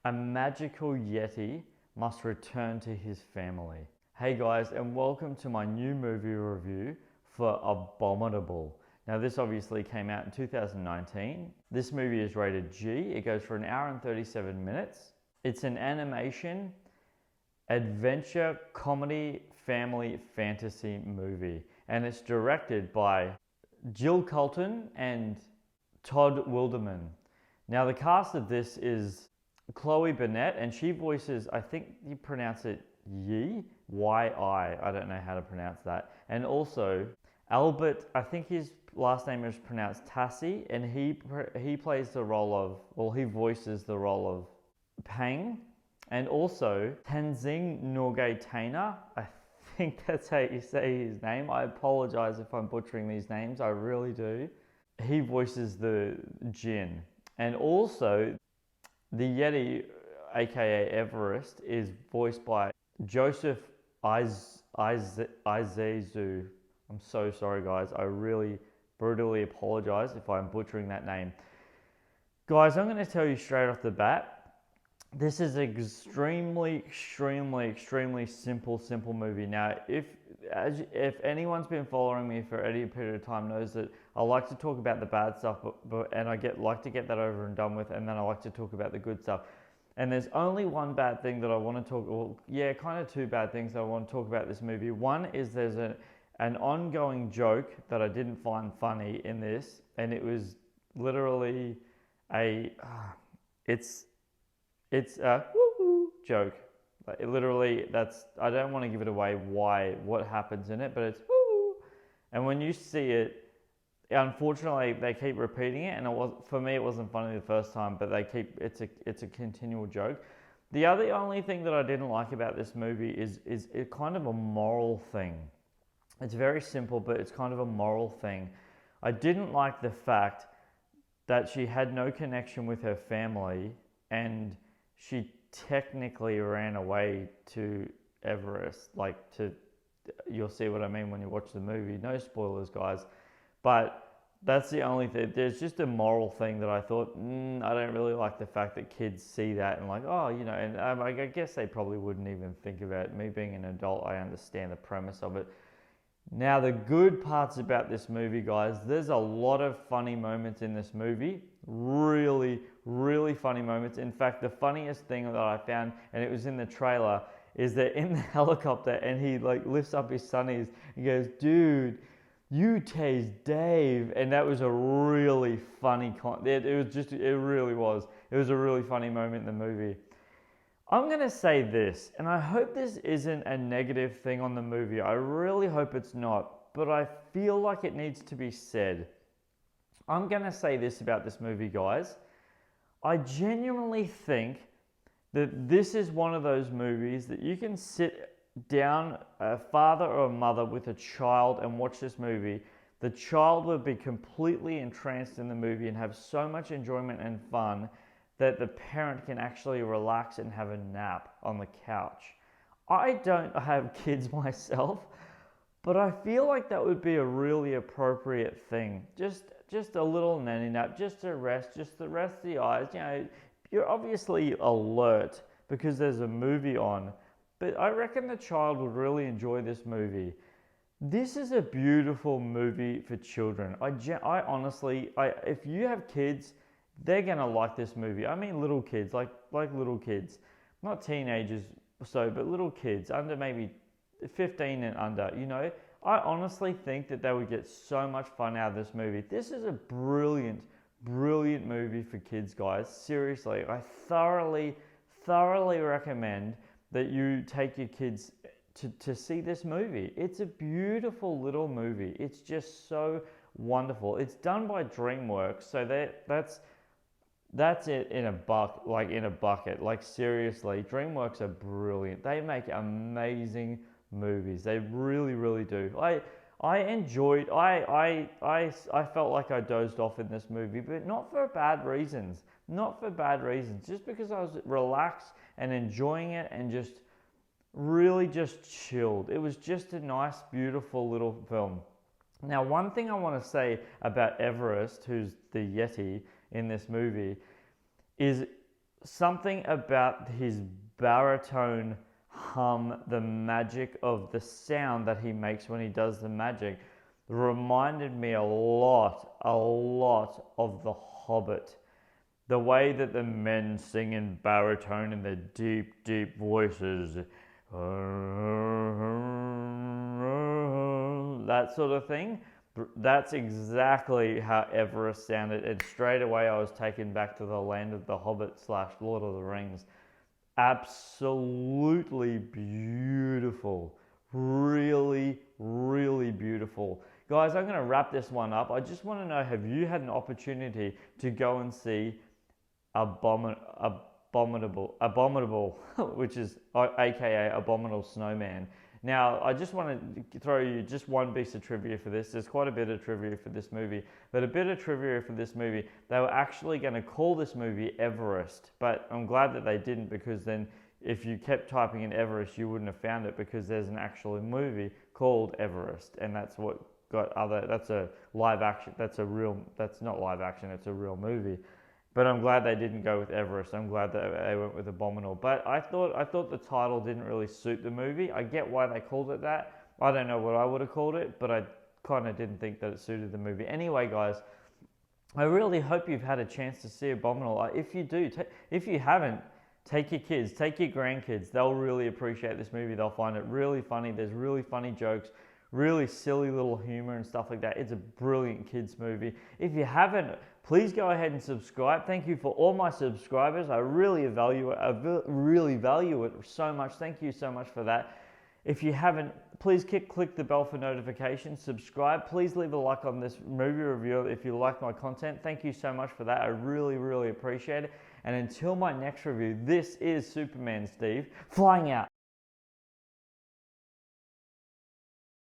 A magical Yeti must return to his family. Hey guys, and welcome to my new movie review for Abominable. Now this obviously came out in 2019. This movie is rated G. It goes for an hour and 37 minutes. It's an animation, adventure, comedy, family, fantasy movie. And it's directed by Jill Colton and Todd Wilderman. Now the cast of this is Chloe Bennett, and she voices, I think you pronounce it Yi, Y-I, I don't know how to pronounce that. And also Albert, I think his last name is pronounced Tassi, and he plays the role of, well, he voices the role of Pang. And also Tenzing Norgay Tainer, I think that's how you say his name. I apologize if I'm butchering these names, I really do. He voices the Jinn. And also the Yeti, aka Everest, is voiced by Joseph Izezu. I'm so sorry guys, I really brutally apologize if I'm butchering that name. Guys, I'm going to tell you straight off the bat, this is an extremely simple movie. Now, if anyone's been following me for any period of time knows that I like to talk about the bad stuff, and I like to get that over and done with, and then I like to talk about the good stuff. And there's only one bad thing that I want to talk, well, yeah, kind of two bad things that I want to talk about this movie. One is there's an ongoing joke that I didn't find funny in this, and it was literally it's a woo-hoo joke. Like, literally, I don't want to give it away what happens in it, but it's woo. And when you see it, unfortunately, they keep repeating it, and for me, it wasn't funny the first time, but it's a continual joke. The only thing that I didn't like about this movie is it kind of a moral thing. It's very simple, but it's kind of a moral thing. I didn't like the fact that she had no connection with her family, and she technically ran away to Everest. You'll see what I mean when you watch the movie. No spoilers, guys. But that's the only thing. There's just a moral thing that I thought, I don't really like the fact that kids see that and like, oh, and I guess they probably wouldn't even think about it. Me being an adult, I understand the premise of it. Now, the good parts about this movie, guys, there's a lot of funny moments in this movie. Really funny moments. In fact, the funniest thing that I found, and it was in the trailer, is that in the helicopter, and he lifts up his sunnies and goes, dude, you tased Dave. And that was a really funny it really was. It was a really funny moment in the movie. I'm going to say this, and I hope this isn't a negative thing on the movie. I really hope it's not, but I feel like it needs to be said. I'm going to say this about this movie, guys. I genuinely think that this is one of those movies that you can sit down, a father or a mother with a child, and watch this movie. The child would be completely entranced in the movie and have so much enjoyment and fun that the parent can actually relax and have a nap on the couch. I don't have kids myself, but I feel like that would be a really appropriate thing. Just a little nanny nap, just to rest the eyes. You're obviously alert because there's a movie on, but I reckon the child would really enjoy this movie. This is a beautiful movie for children. I honestly, if you have kids, they're gonna like this movie. I mean, little kids, like little kids, not teenagers, but little kids under maybe 15 and under. I honestly think that they would get so much fun out of this movie. This is a brilliant movie for kids, guys. Seriously, I thoroughly recommend that you take your kids to see this movie. It's a beautiful little movie. It's just so wonderful. It's done by DreamWorks, so that's it in a bucket. Like, seriously, DreamWorks are brilliant. They make amazing movies. They really do. I enjoyed. I felt like I dozed off in this movie, but not for bad reasons. Just because I was relaxed and enjoying it and just really just chilled. It was just a nice, beautiful little film. Now, one thing I want to say about Everest, who's the Yeti in this movie, is something about his baritone hum, the magic of the sound that he makes when he does the magic, reminded me a lot of The Hobbit. The way that the men sing in baritone in their deep, deep voices, that sort of thing. That's exactly how Everest sounded, and straight away I was taken back to the land of the Hobbit / Lord of the Rings. Absolutely beautiful. Really, really beautiful. Guys, I'm going to wrap this one up. I just want to know, have you had an opportunity to go and see Abominable, which is aka Abominable Snowman? Now, I just want to throw you just one piece of trivia for this. There's quite a bit of trivia for this movie, but a bit of trivia for this movie, they were actually going to call this movie Everest, but I'm glad that they didn't, because then if you kept typing in Everest, you wouldn't have found it, because there's an actual movie called Everest, and that's what got that's a live action, that's not live action, it's a real movie. But I'm glad they didn't go with Everest. I'm glad that they went with Abominable. But I thought the title didn't really suit the movie. I get why they called it that. I don't know what I would have called it, but I kind of didn't think that it suited the movie. Anyway, guys, I really hope you've had a chance to see Abominable. If you do, if you haven't, take your kids, take your grandkids. They'll really appreciate this movie. They'll find it really funny. There's really funny jokes, really silly little humor and stuff like that. It's a brilliant kids movie. If you haven't, please go ahead and subscribe. Thank you for all my subscribers. I really value it. I really value it so much. Thank you so much for that. If you haven't, please click the bell for notifications. Subscribe. Please leave a like on this movie review if you like my content. Thank you so much for that. I really, really appreciate it. And until my next review, this is Superman Steve, flying out.